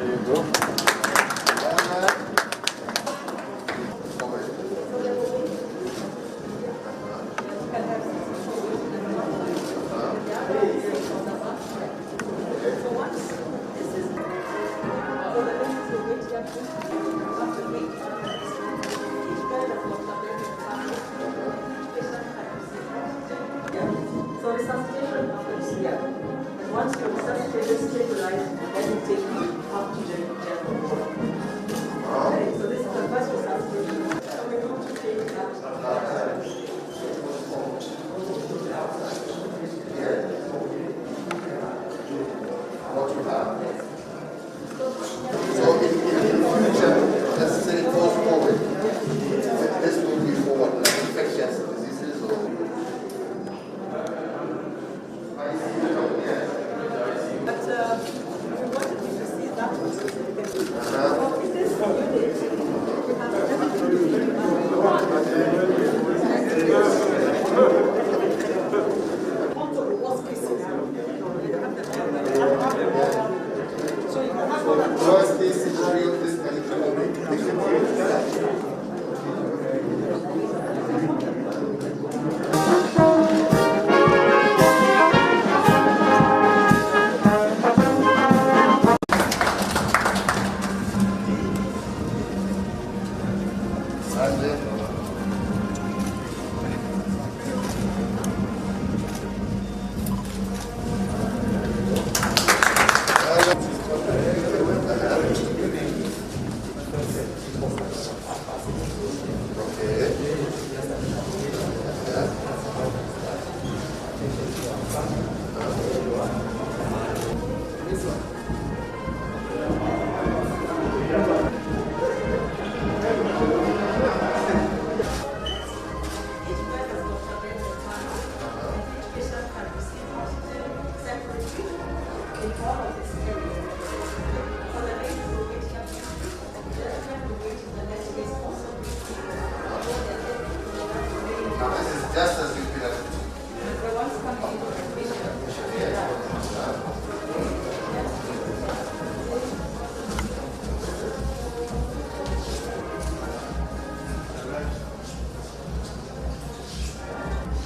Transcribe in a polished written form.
So resuscitation happens here. And once your resuscitation is stabilized, then you take you up to the general ward. Okay, so this is the first resuscitation. So we're going to take it up to the So in future, let's say it goes forward, this will be for what, like infectious diseases or? But we wanted you to see that one specifically. So in this unit, you have everything on to the worst case scenario. You have the so you can have all that. Worst case scenario, this can include just as